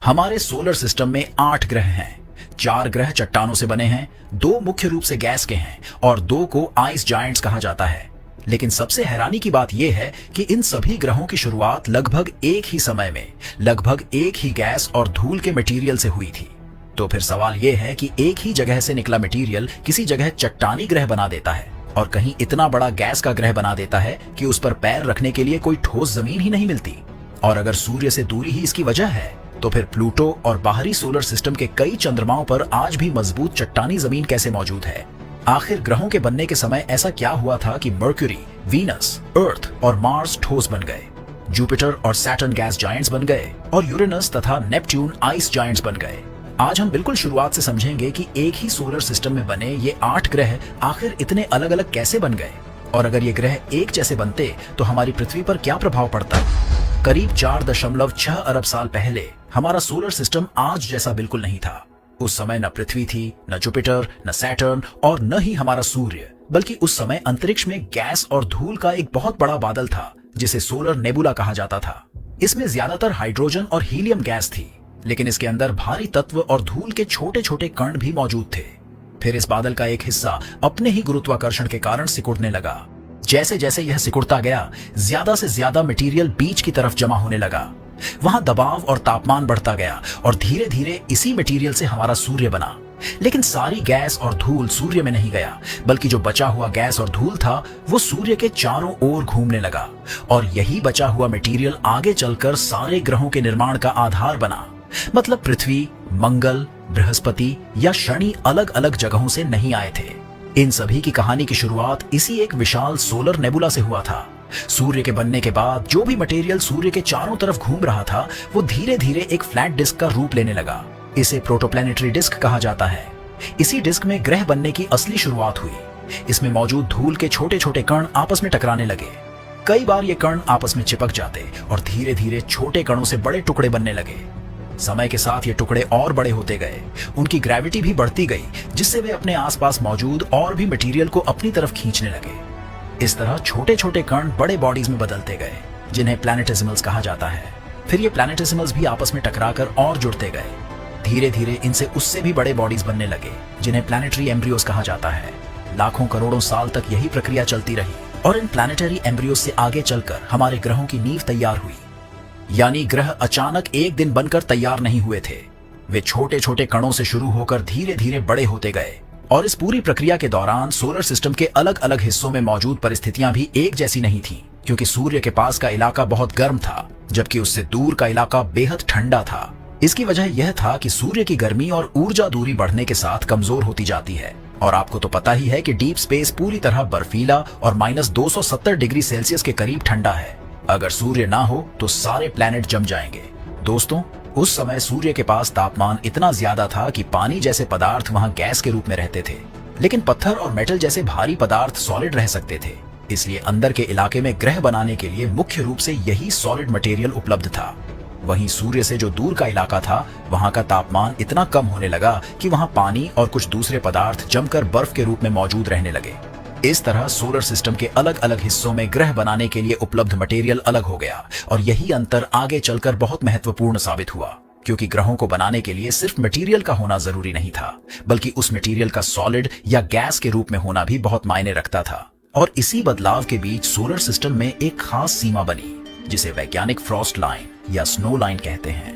हमारे solar system में 8 ग्रह हैं। 4 ग्रह चट्टानों से बने हैं, 2 मुख्य रूप से गैस के हैं और 2 को आइस जायंट्स कहा जाता है। लेकिन सबसे हैरानी की बात यह है कि इन सभी ग्रहों की शुरुआत लगभग एक ही समय में, लगभग एक ही गैस और धूल के मटेरियल से हुई थी। तो फिर सवाल यह है कि एक ही जगह से निकला मटेरियल किसी जगह चट्टानी ग्रह बना देता है और कहीं इतना बड़ा गैस का ग्रह बना देता है कि उस पर पैर रखने के लिए कोई ठोस जमीन ही नहीं मिलती। और अगर सूर्य से दूरी ही इसकी वजह है, तो फिर प्लूटो और बाहरी सोलर सिस्टम के कई चंद्रमाओं पर आज भी मजबूत चट्टानी जमीन कैसे मौजूद है? आखिर ग्रहों के बनने के समय ऐसा क्या हुआ था कि मर्क्यूरी, वीनस, अर्थ और मार्स ठोस बन गए, जुपिटर और सैटर्न गैस जायंट्स बन गए और यूरेनस तथा नेपट्यून आइस जायंट्स बन गए? आज हम बिल्कुल शुरुआत से समझेंगे कि एक ही सोलर सिस्टम में बने ये 8 ग्रह आखिर इतने अलग अलग कैसे बन गए, और अगर ये ग्रह एक जैसे बनते तो हमारी पृथ्वी पर क्या प्रभाव पड़ता। करीब 4.6 अरब साल पहले हमारा सोलर सिस्टम आज जैसा बिल्कुल नहीं था। उस समय न पृथ्वी थी, न जुपिटर, न सैटर्न और न ही हमारा सूर्य, बल्कि उस समय अंतरिक्ष में गैस और धूल का एक बहुत बड़ा बादल था जिसे सोलर नेबुला कहा जाता था। इसमें ज्यादातर हाइड्रोजन और हीलियम गैस थी, लेकिन इसके अंदर भारी तत्व और धूल के छोटे छोटे कण भी मौजूद थे। फिर इस बादल का एक हिस्सा अपने ही गुरुत्वाकर्षण के कारण सिकुड़ने लगा। जैसे जैसे यह सिकुड़ता गया, ज्यादा से ज्यादा मटेरियल बीच की तरफ जमा होने लगा। वहां दबाव और तापमान बढ़ता गया और धीरे धीरे इसी मटेरियल से हमारा सूर्य बना। लेकिन सारी गैस और धूल सूर्य में नहीं गया, बल्कि जो बचा हुआ गैस और धूल था वो सूर्य के चारों ओर घूमने लगा और यही बचा हुआ मटेरियल आगे चलकर सारे ग्रहों के निर्माण का आधार बना। मतलब पृथ्वी, मंगल, बृहस्पति या शनि अलग अलग जगहों से नहीं आए थे। इन सभी की कहानी की शुरुआत इसी एक विशाल सोलर नेबुला से हुआ था। सूर्य के बनने के बाद जो भी मटेरियल सूर्य के चारों तरफ घूम रहा था वो धीरे धीरे एक फ्लैट डिस्क का रूप लेने लगा। इसे प्रोटोप्लैनेटरी डिस्क कहा जाता है। इसी डिस्क में ग्रह बनने की असली शुरुआत हुई। इसमें मौजूद धूल के छोटे छोटे कण आपस में टकराने लगे। कई बार ये कण आपस में चिपक जाते और धीरे धीरे छोटे कणों से बड़े टुकड़े बनने लगे। समय के साथ ये टुकड़े और बड़े होते गए, उनकी ग्रेविटी भी बढ़ती गई, जिससे वे अपने आसपास मौजूद और भी मटेरियल को अपनी तरफ खींचने लगे। इस तरह छोटे छोटे कण बड़े बॉडीज में बदलते गए, जिन्हें प्लैनेटेसिमल्स कहा जाता है। फिर ये प्लैनेटेसिमल्स भी आपस में टकराकर और जुड़ते गए। धीरे धीरे इनसे उससे भी बड़े बॉडीज बनने लगे, जिन्हें प्लैनेटरी एम्ब्रियोज कहा जाता है। लाखों करोड़ों साल तक यही प्रक्रिया चलती रही और इन प्लैनेटरी एम्ब्रियोज से आगे चलकर हमारे ग्रहों की नींव तैयार हुई। यानी ग्रह अचानक एक दिन बनकर तैयार नहीं हुए थे। वे छोटे छोटे कणों से शुरू होकर धीरे धीरे बड़े होते गए और इस पूरी प्रक्रिया के दौरान सोलर सिस्टम के अलग अलग हिस्सों में मौजूद परिस्थितियां भी एक जैसी नहीं थीं, क्योंकि सूर्य के पास का इलाका बहुत गर्म था, जबकि उससे दूर का इलाका बेहद ठंडा था। इसकी वजह यह था कि सूर्य की गर्मी और ऊर्जा दूरी बढ़ने के साथ कमजोर होती जाती है। और आपको तो पता ही है कि डीप स्पेस पूरी तरह बर्फीला और -270 डिग्री सेल्सियस के करीब ठंडा है। अगर सूर्य ना हो तो सारे प्लैनेट जम जाएंगे। दोस्तों, उस समय सूर्य के पास तापमान इतना ज्यादा था कि पानी जैसे पदार्थ वहां गैस के रूप में रहते थे, लेकिन पत्थर और मेटल जैसे भारी पदार्थ सॉलिड रह सकते थे। इसलिए अंदर के इलाके में ग्रह बनाने के लिए मुख्य रूप से यही सॉलिड मटेरियल उपलब्ध था। वहीं सूर्य से जो दूर का इलाका था, वहां का तापमान इतना कम होने लगा कि वहां पानी और कुछ दूसरे पदार्थ जमकर बर्फ के रूप में मौजूद रहने लगे। इस तरह सोलर सिस्टम के अलग अलग हिस्सों में ग्रह बनाने के लिए उपलब्ध मटेरियल अलग हो गया और यही अंतर आगे चलकर बहुत महत्वपूर्ण साबित हुआ, क्योंकि ग्रहों को बनाने के लिए सिर्फ मटेरियल का होना जरूरी नहीं था, बल्कि उस मटेरियल का सॉलिड या गैस के रूप में होना भी बहुत मायने रखता था। और इसी बदलाव के बीच सोलर सिस्टम में एक खास सीमा बनी, जिसे वैज्ञानिक फ्रॉस्ट लाइन या स्नो लाइन कहते हैं।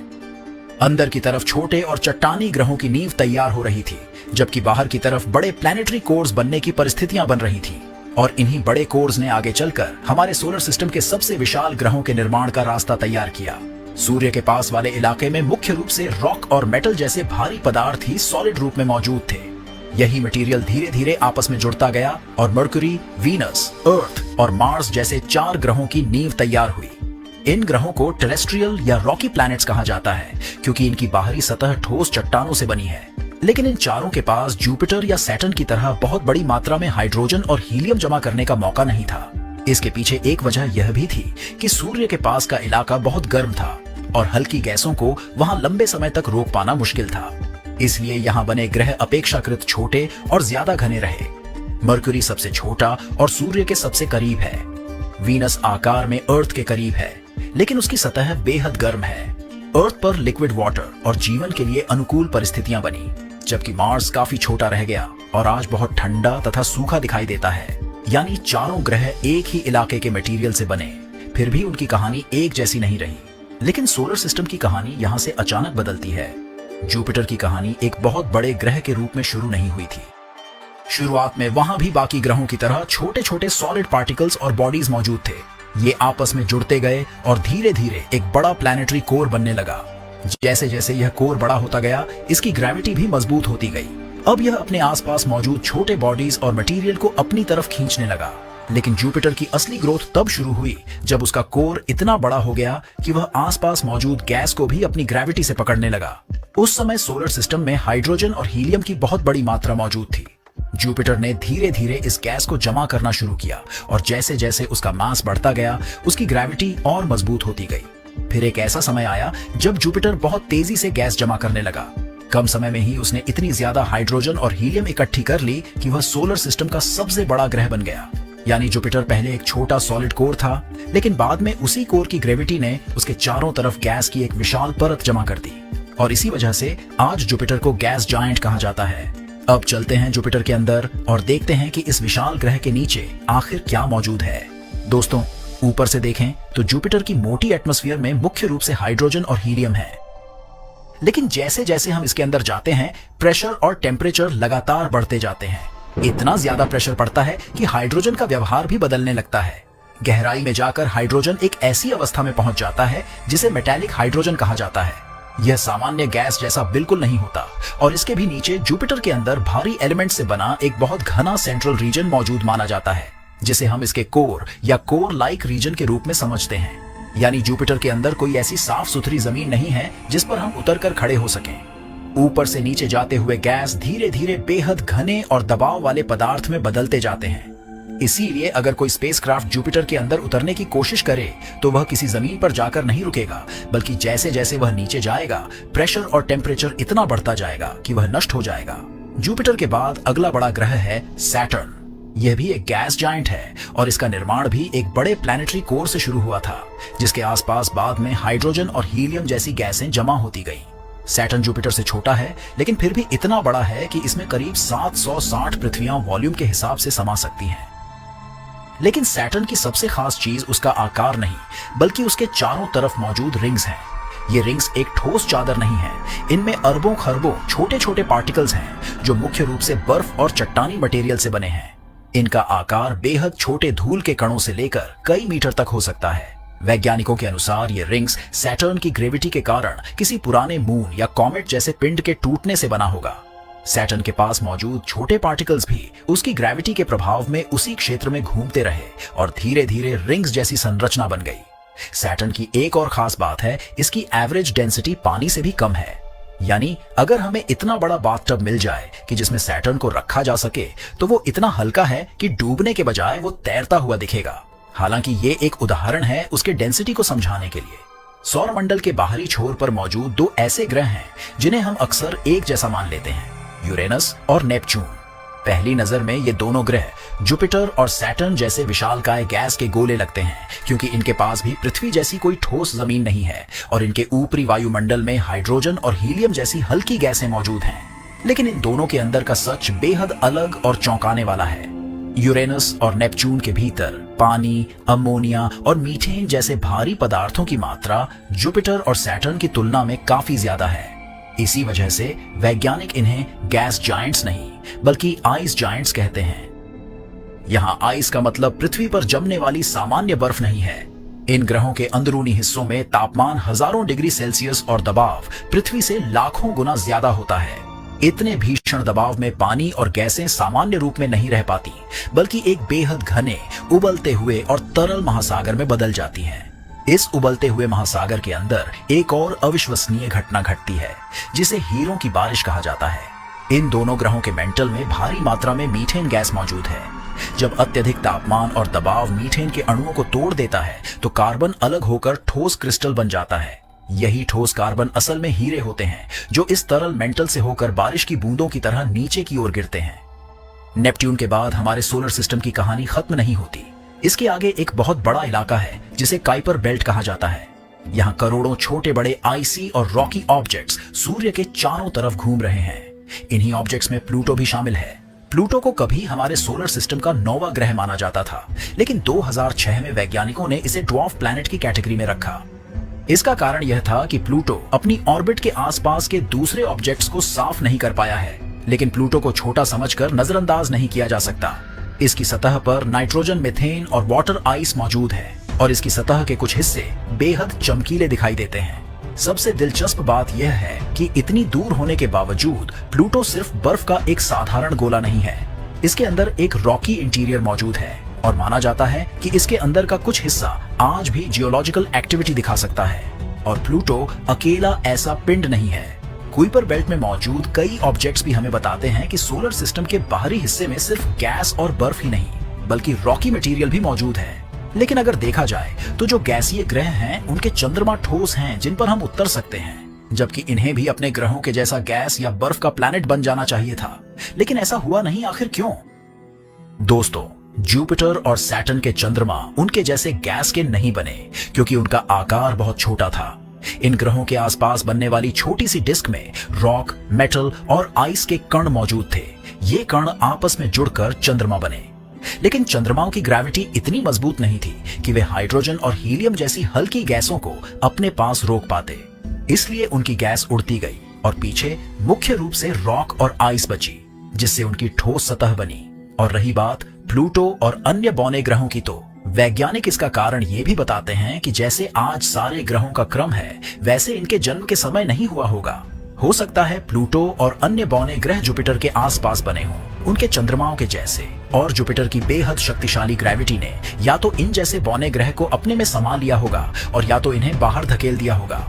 अंदर की तरफ छोटे और चट्टानी ग्रहों की नींव तैयार हो रही थी, जबकि बाहर की तरफ बड़े प्लैनेटरी कोर्स बनने की परिस्थितियां बन रही थी। और इन्हीं बड़े कोर्स ने आगे चलकर हमारे सोलर सिस्टम के सबसे विशाल ग्रहों के निर्माण का रास्ता तैयार किया। सूर्य के पास वाले इलाके में मुख्य रूप से रॉक और मेटल जैसे भारी पदार्थ ही सॉलिड रूप में मौजूद थे। यही मटेरियल धीरे धीरे आपस में जुड़ता गया और मर्क्यूरी, वीनस, अर्थ और मार्स जैसे 4 ग्रहों की नींव तैयार हुई। इन ग्रहों को टेरेस्ट्रियल या रॉकी प्लैनेट्स कहा जाता है, क्योंकि इनकी बाहरी सतह ठोस चट्टानों से बनी है। लेकिन इन चारों के पास जुपिटर या सैटर्न की तरह बहुत बड़ी मात्रा में हाइड्रोजन और हीलियम जमा करने का मौका नहीं था। इसके पीछे एक वजह यह भी थी कि सूर्य के पास का इलाका बहुत गर्म था और हल्की गैसों को वहां लंबे समय तक रोक पाना मुश्किल था। इसलिए यहाँ बने ग्रह अपेक्षाकृत छोटे और ज्यादा घने रहे। मर्क्यूरी सबसे छोटा और सूर्य के सबसे करीब है। वीनस आकार में अर्थ के करीब है, लेकिन उसकी सतह बेहद गर्म है। अर्थ पर लिक्विड वाटर और जीवन के लिए अनुकूल परिस्थितियां बनी, जबकि मार्स काफी छोटा रह गया और आज बहुत ठंडा तथा सूखा दिखाई देता है। यानी चारों ग्रह एक ही इलाके के मटेरियल से बने, फिर भी उनकी कहानी एक जैसी नहीं रही। लेकिन सोलर सिस्टम की कहानी यहाँ से अचानक बदलती है। जुपिटर की कहानी एक बहुत बड़े ग्रह के रूप में शुरू नहीं हुई थी। शुरुआत में वहां भी बाकी ग्रहों की तरह छोटे छोटे सॉलिड पार्टिकल्स और बॉडीज मौजूद थे। ये आपस में जुड़ते गए और धीरे धीरे एक बड़ा प्लैनेटरी कोर बनने लगा। जैसे जैसे यह कोर बड़ा होता गया, इसकी ग्रेविटी भी मजबूत होती गई। अब यह अपने आसपास मौजूद छोटे बॉडीज और मटेरियल को अपनी तरफ खींचने लगा। लेकिन जुपिटर की असली ग्रोथ तब शुरू हुई जब उसका कोर इतना बड़ा हो गया कि वह आसपास मौजूद गैस को भी अपनी ग्रेविटी से पकड़ने लगा। उस समय सोलर सिस्टम में हाइड्रोजन और हीलियम की बहुत बड़ी मात्रा मौजूद थी। जुपिटर ने धीरे धीरे इस गैस को जमा करना शुरू किया और जैसे जैसे उसका मास बढ़ता गया, उसकी ग्रेविटी और मजबूत होती गई। फिर एक ऐसा समय आया जब जुपिटर बहुत तेजी से गैस जमा करने लगा। कम समय में ही उसने इतनी ज्यादा हाइड्रोजन और हीलियम इकट्ठी कर ली कि वह सोलर सिस्टम का सबसे बड़ा ग्रह बन गया। यानी जुपिटर पहले एक छोटा सॉलिड कोर था, लेकिन बाद में उसी कोर की ग्रेविटी ने उसके चारों तरफ गैस की एक विशाल परत जमा कर दी और इसी वजह से आज जुपिटर को गैस जायंट कहा जाता है। अब चलते हैं जुपिटर के अंदर और देखते हैं कि इस विशाल ग्रह के नीचे आखिर क्या मौजूद है। दोस्तों, ऊपर से देखें तो जुपिटर की मोटी एटमॉस्फेयर में मुख्य रूप से हाइड्रोजन और हीलियम है। लेकिन जैसे जैसे हम इसके अंदर जाते हैं, प्रेशर और टेम्परेचर लगातार बढ़ते जाते हैं। इतना ज्यादा प्रेशर पड़ता है कि हाइड्रोजन का व्यवहार भी बदलने लगता है। गहराई में जाकर हाइड्रोजन एक ऐसी अवस्था में पहुंच जाता है जिसे मेटालिक हाइड्रोजन कहा जाता है। यह सामान्य गैस जैसा बिल्कुल नहीं होता और इसके भी नीचे जुपिटर के अंदर भारी एलिमेंट से बना एक बहुत घना सेंट्रल रीजन मौजूद माना जाता है, जिसे हम इसके कोर या कोर लाइक रीजन के रूप में समझते हैं। यानी जुपिटर के अंदर कोई ऐसी साफ सुथरी जमीन नहीं है जिस पर हम उतरकर खड़े हो सकें। ऊपर से नीचे जाते हुए गैस धीरे धीरे बेहद घने और दबाव वाले पदार्थ में बदलते जाते हैं। इसीलिए अगर कोई स्पेसक्राफ्ट जुपिटर के अंदर उतरने की कोशिश करे तो वह किसी जमीन पर जाकर नहीं रुकेगा, बल्कि जैसे जैसे वह नीचे जाएगा, प्रेशर और टेम्परेचर इतना बढ़ता जाएगा कि वह नष्ट हो जाएगा। जुपिटर के बाद अगला बड़ा ग्रह है सैटर्न। यह भी एक गैस जायंट है और इसका निर्माण भी एक बड़े प्लैनेटरी कोर से शुरू हुआ था, जिसके आसपास बाद में हाइड्रोजन और हीलियम जैसी गैसें जमा होती गईं। सैटर्न जुपिटर से छोटा है, लेकिन फिर भी इतना बड़ा है कि इसमें करीब 760 पृथ्वियां वॉल्यूम के हिसाब से समा सकती हैं। लेकिन सैटर्न की सबसे खास चीज उसका आकार नहीं, बल्कि उसके चारों तरफ मौजूद रिंग्स हैं। ये रिंग्स एक ठोस चादर नहीं है, इनमें अरबों खरबों छोटे छोटे पार्टिकल्स हैं जो मुख्य रूप से बर्फ और चट्टानी मटेरियल से बने हैं। इनका आकार बेहद छोटे धूल के कणों से लेकर कई मीटर तक हो सकता है। वैज्ञानिकों के अनुसार ये रिंग्स सैटर्न की ग्रेविटी के कारण किसी पुराने मून या कॉमेट जैसे पिंड के टूटने से बना होगा। सैटर्न के पास मौजूद छोटे पार्टिकल्स भी उसकी ग्रेविटी के प्रभाव में उसी क्षेत्र में घूमते रहे और धीरे धीरे रिंग्स जैसी संरचना बन गई। सैटर्न की एक और खास बात है, इसकी एवरेज डेंसिटी पानी से भी कम है। यानी अगर हमें इतना बड़ा बाथटब मिल जाए कि जिसमें सैटर्न को रखा जा सके, तो वो इतना हल्का है कि डूबने के बजाय वो तैरता हुआ दिखेगा। हालांकि ये एक उदाहरण है उसके डेंसिटी को समझाने के लिए। सौरमंडल के बाहरी छोर पर मौजूद दो ऐसे ग्रह हैं जिन्हें हम अक्सर एक जैसा मान लेते हैं, यूरेनस और नेपच्यून। पहली नजर में ये दोनों ग्रह जुपिटर और सैटर्न जैसे विशालकाय गैस के गोले लगते हैं, क्योंकि इनके पास भी पृथ्वी जैसी कोई ठोस जमीन नहीं है और इनके ऊपरी वायुमंडल में हाइड्रोजन और हीलियम जैसी हल्की गैसें मौजूद हैं। लेकिन इन दोनों के अंदर का सच बेहद अलग और चौंकाने वाला है। यूरेनस और नेपच्यून के भीतर पानी, अमोनिया और मीथेन जैसे भारी पदार्थों की मात्रा जुपिटर और सैटर्न की तुलना में काफी ज्यादा है। इसी वजह से वैज्ञानिक इन्हें गैस जायंट्स नहीं बल्कि आइस जायंट्स कहते हैं। यहाँ आइस का मतलब पृथ्वी पर जमने वाली सामान्य बर्फ नहीं है। इन ग्रहों के अंदरूनी हिस्सों में तापमान हजारों डिग्री सेल्सियस और दबाव पृथ्वी से लाखों गुना ज्यादा होता है। इतने भीषण दबाव में पानी और गैसें सामान्य रूप में नहीं रह पाती, बल्कि एक बेहद घने, उबलते हुए और तरल महासागर में बदल जाती हैं। इस उबलते हुए महासागर के अंदर एक और अविश्वसनीय घटना घटती है, जिसे हीरों की बारिश कहा जाता है। इन दोनों ग्रहों के मेंटल में भारी मात्रा में मीथेन गैस मौजूद है। जब अत्यधिक तापमान और दबाव मीथेन के अणुओं को तोड़ देता है, तो कार्बन अलग होकर ठोस क्रिस्टल बन जाता है। यही ठोस कार्बन असल में हीरे होते हैं, जो इस तरल मेंटल से होकर बारिश की बूंदों की तरह नीचे की ओर गिरते हैं। नेपट्यून के बाद हमारे सोलर सिस्टम की कहानी खत्म नहीं होती। इसके आगे एक बहुत बड़ा इलाका है जिसे काइपर बेल्ट कहा जाता है। यहाँ करोड़ों छोटे बड़े आइसी और रॉकी ऑब्जेक्ट्स सूर्य के चारों तरफ घूम रहे हैं। इन्हीं ऑब्जेक्ट्स में प्लूटो भी शामिल है। प्लूटो को कभी हमारे सोलर सिस्टम का 9वां ग्रह माना जाता था, लेकिन 2006 में वैज्ञानिकों ने इसे ड्वार्फ प्लैनेट की कैटेगरी में रखा। इसका कारण यह था कि प्लूटो अपनी ऑर्बिट के आसपास के दूसरे ऑब्जेक्ट्स को साफ नहीं कर पाया है, लेकिन प्लूटो को छोटा समझकर नजरअंदाज नहीं किया जा सकता। इसकी सतह पर नाइट्रोजन, मीथेन और वाटर आइस मौजूद है और इसकी सतह के कुछ हिस्से बेहद चमकीले दिखाई देते हैं। सबसे दिलचस्प बात यह है कि इतनी दूर होने के बावजूद प्लूटो सिर्फ बर्फ का एक साधारण गोला नहीं है। इसके अंदर एक रॉकी इंटीरियर मौजूद है और माना जाता है कि इसके अंदर का कुछ हिस्सा आज भी जियोलॉजिकल एक्टिविटी दिखा सकता है। और प्लूटो अकेला ऐसा पिंड नहीं है। कुइपर बेल्ट में मौजूद कई ऑब्जेक्ट्स भी हमें बताते हैं कि सोलर सिस्टम के बाहरी हिस्से में सिर्फ गैस और बर्फ ही नहीं, बल्कि रॉकी मटेरियल भी मौजूद है। लेकिन अगर देखा जाए तो जो गैसीय ग्रह हैं, उनके चंद्रमा ठोस हैं जिन पर हम उतर सकते हैं, जबकि इन्हें भी अपने ग्रहों के जैसा गैस या बर्फ का प्लैनेट बन जाना चाहिए था। लेकिन ऐसा हुआ नहीं, आखिर क्यों? दोस्तों, जुपिटर और सैटर्न के चंद्रमा उनके जैसे गैस के नहीं बने क्योंकि उनका आकार बहुत छोटा था। इन ग्रहों के आसपास बनने वाली छोटी सी डिस्क में रॉक, मेटल और आइस के कण मौजूद थे। ये कण आपस में जुड़कर चंद्रमा बने। लेकिन चंद्रमाओं की ग्रेविटी इतनी मजबूत नहीं थी कि वे हाइड्रोजन और हीलियम जैसी हल्की गैसों को अपने पास रोक पाते। इसलिए उनकी गैस उड़ती गई और पीछे मुख्य रूप से रॉक और आइस बची, जिससे उनकी ठोस सतह बनी। और रही बात प्लूटो और अन्य बौने ग्रहों की, तो वैज्ञानिक इसका कारण ये भी बताते हैं कि जैसे आज सारे ग्रहों का क्रम है, वैसे इनके जन्म के समय नहीं हुआ होगा। हो सकता है प्लूटो और अन्य बौने ग्रह जुपिटर के आसपास बने हों, उनके चंद्रमाओं के जैसे, और जुपिटर की बेहद शक्तिशाली ग्रेविटी ने या तो इन जैसे बौने ग्रह को अपने में समा लिया होगा और या तो इन्हें बाहर धकेल दिया होगा।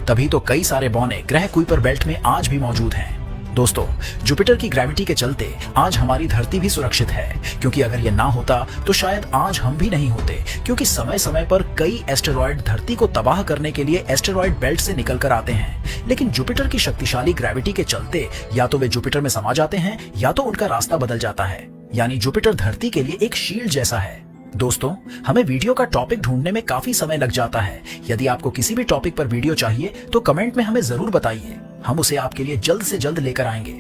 तभी तो कई सारे बौने ग्रह कुइपर बेल्ट में आज भी मौजूद हैं। दोस्तों, जुपिटर की ग्रेविटी के चलते आज हमारी धरती भी सुरक्षित है, क्योंकि अगर ये ना होता तो शायद आज हम भी नहीं होते, क्योंकि समय समय पर कई एस्टेरॉयड धरती को तबाह करने के लिए एस्टेरॉयड बेल्ट से निकल कर आते हैं। लेकिन जुपिटर की शक्तिशाली ग्रेविटी के चलते या तो वे जुपिटर में समा जाते हैं या तो उनका रास्ता बदल जाता है। यानी जुपिटर धरती के लिए एक शील्ड जैसा है। दोस्तों, हमें वीडियो का टॉपिक ढूंढने में काफी समय लग जाता है। यदि आपको किसी भी टॉपिक पर वीडियो चाहिए तो कमेंट में हमें जरूर बताइए, हम उसे आपके लिए जल्द से जल्द लेकर आएंगे।